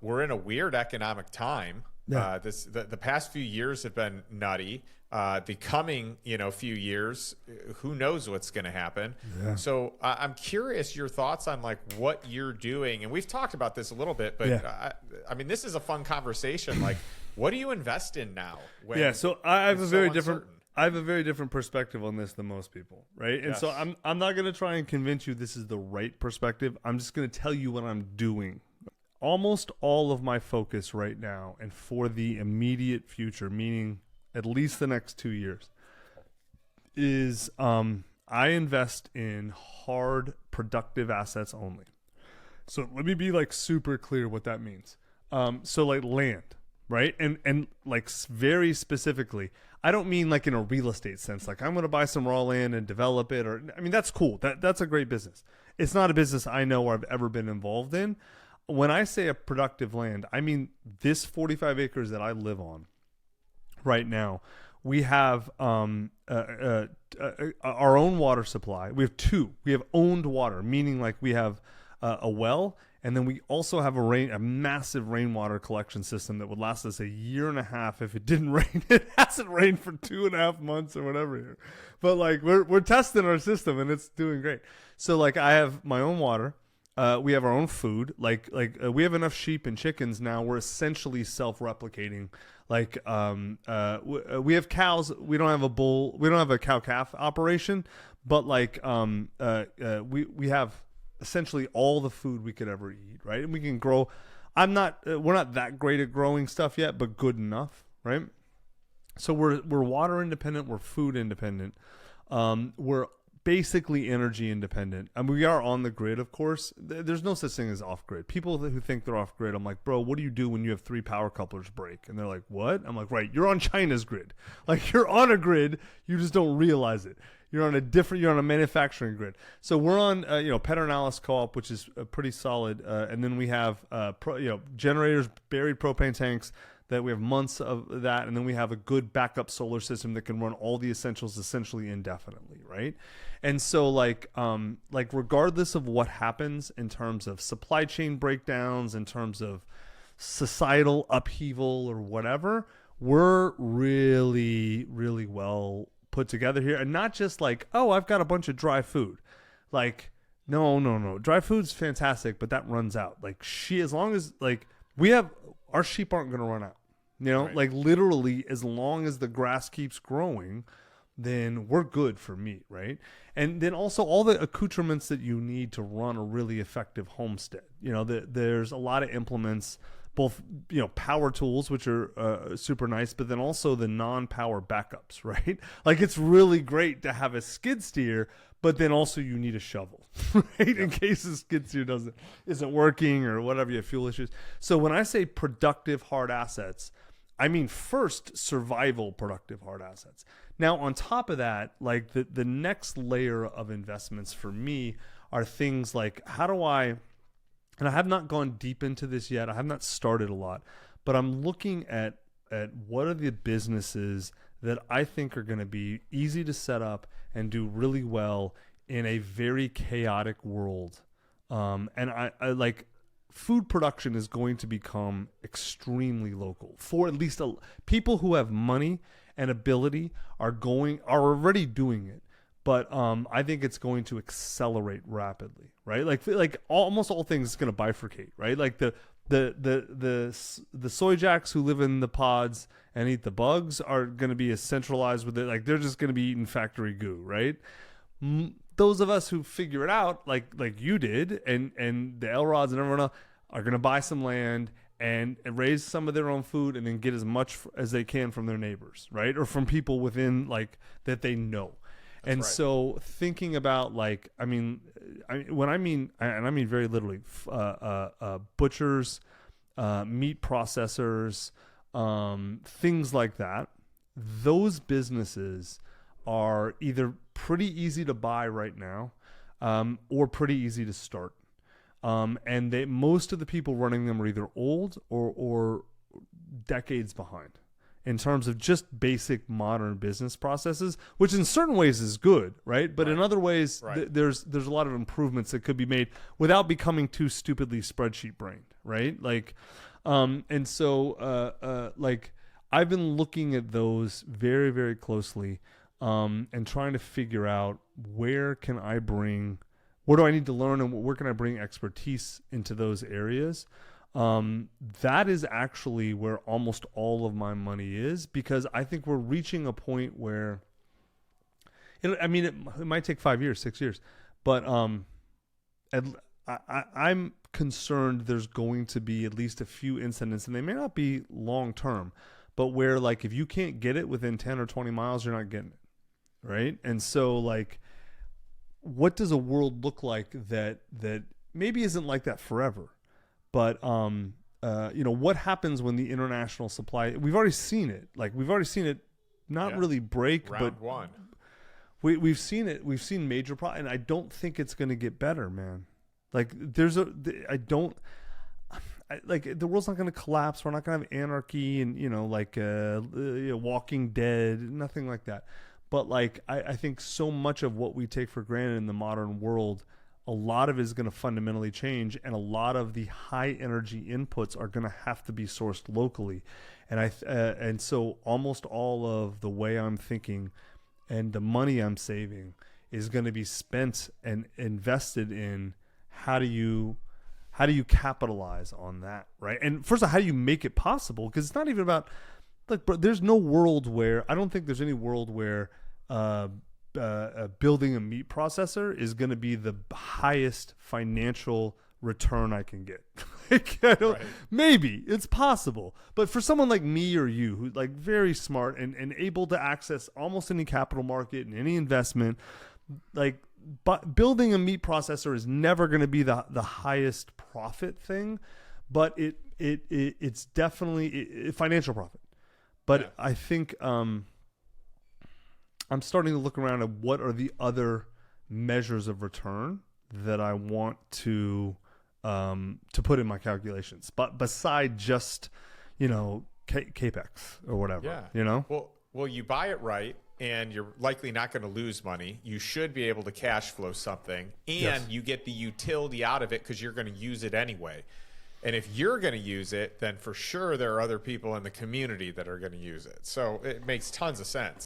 we're in a weird economic time. Yeah. The past few years have been nutty. The coming, few years, who knows what's going to happen. Yeah. So I'm curious your thoughts on like what you're doing. And we've talked about this a little bit, but I mean, this is a fun conversation. Like, what do you invest in now? So I have a very different perspective on this than most people, right? And so I'm not going to try and convince you this is the right perspective. I'm just going to tell you what I'm doing. Almost all of my focus right now and for the immediate future, meaning at least the next 2 years, is I invest in hard productive assets only. So let me be like super clear what that means. So like land, right? And like very specifically, I don't mean like in a real estate sense, like I'm going to buy some raw land and develop it, or I mean that's cool. That's a great business. It's not a business I know or I've ever been involved in. When I say a productive land, I mean this 45 acres that I live on right now. We have our own water supply. We have two. We have owned water, meaning like we have a well, and then we also have a massive rainwater collection system that would last us a year and a half if it didn't rain. It hasn't rained for 2.5 months or whatever here, but like we're testing our system and it's doing great. So like I have my own water. We have our own food. Like we have enough sheep and chickens now. We're essentially self-replicating. Like we have cows. We don't have a bull. We don't have a cow-calf operation. But like we have essentially all the food we could ever eat, right? And we can grow. We're not that great at growing stuff yet, but good enough, right? So we're water independent. We're food independent. We're basically energy independent. I mean, we are on the grid, of course. There's no such thing as off grid. People who think they're off grid, I'm like, bro, what do you do when you have 3 power couplers break? And they're like, what? I'm like, right, you're on China's grid. Like you're on a grid, you just don't realize it. You're on a manufacturing grid. So we're on, Pedernales Co-op, which is pretty solid. And then we have, generators, buried propane tanks, that we have months of that, and then we have a good backup solar system that can run all the essentials essentially indefinitely, right? And so like regardless of what happens in terms of supply chain breakdowns, in terms of societal upheaval or whatever, we're really, really well put together here. And not just like, oh, I've got a bunch of dry food. Like, no. Dry food's fantastic, but that runs out. Like as long as like our sheep aren't going to run out, right. Like literally as long as the grass keeps growing, then we're good for meat. Right. And then also all the accoutrements that you need to run a really effective homestead. There's a lot of implements, both, power tools, which are super nice, but then also the non-power backups, right? Like it's really great to have a skid steer, but then also you need a shovel, right? Yep. In case the skid steer isn't working or whatever, you have fuel issues. So when I say productive hard assets, I mean first survival productive hard assets. Now on top of that, like the next layer of investments for me are things like and I have not gone deep into this yet. I have not started a lot, but I'm looking at what are the businesses that I think are going to be easy to set up and do really well in a very chaotic world. And I like food production is going to become extremely local for at least people who have money and ability are already doing it. But I think it's going to accelerate rapidly, right? Like almost all things is going to bifurcate, right? Like the soy jacks who live in the pods and eat the bugs are going to be centralized with it. Like they're just going to be eating factory goo, right? Those of us who figure it out, like you did, and the Elrods and everyone else are going to buy some land and raise some of their own food and then get as much as they can from their neighbors, right? Or from people within like that they know. And right. So thinking about like, I mean very literally, butchers, meat processors, things like that. Those businesses are either pretty easy to buy right now, or pretty easy to start. And most of the people running them are either old or decades behind in terms of just basic modern business processes, which in certain ways is good, right? But in other ways, there's a lot of improvements that could be made without becoming too stupidly spreadsheet brained, right? Like, And so, like, I've been looking at those very, very closely, and trying to figure out where do I need to learn, and where can I bring expertise into those areas. That is actually where almost all of my money is, because I think we're reaching a point where, it might take 5 years, 6 years, but I'm concerned there's going to be at least a few incidents, and they may not be long term, but where, like, if you can't get it within 10 or 20 miles, you're not getting it, right? And so, like, what does a world look like that maybe isn't like that forever? But what happens when the international supply? We've already seen it. Like, we've already seen it, not really break, round but one. We've seen it. We've seen major problems, and I don't think it's going to get better, man. Like, the world's not going to collapse. We're not going to have anarchy and, Walking Dead, nothing like that. But, like, I think so much of what we take for granted in the modern world, a lot of it is going to fundamentally change, and a lot of the high energy inputs are going to have to be sourced locally. And so almost all of the way I'm thinking and the money I'm saving is going to be spent and invested in how do you capitalize on that, right? And first of all, how do you make it possible? Because it's not even about, like, bro, there's no world where, I don't think there's any world where building a meat processor is going to be the highest financial return I can get. Maybe it's possible, but for someone like me or you, who's, like, very smart and able to access almost any capital market and any investment, like, but building a meat processor is never going to be the highest profit thing, but it's definitely financial profit. But I think I'm starting to look around at what are the other measures of return that I want to put in my calculations, but beside just, capex or whatever, Well, you buy it right, and you're likely not going to lose money. You should be able to cash flow something, and you get the utility out of it because you're going to use it anyway. And if you're going to use it, then for sure there are other people in the community that are going to use it. So it makes tons of sense.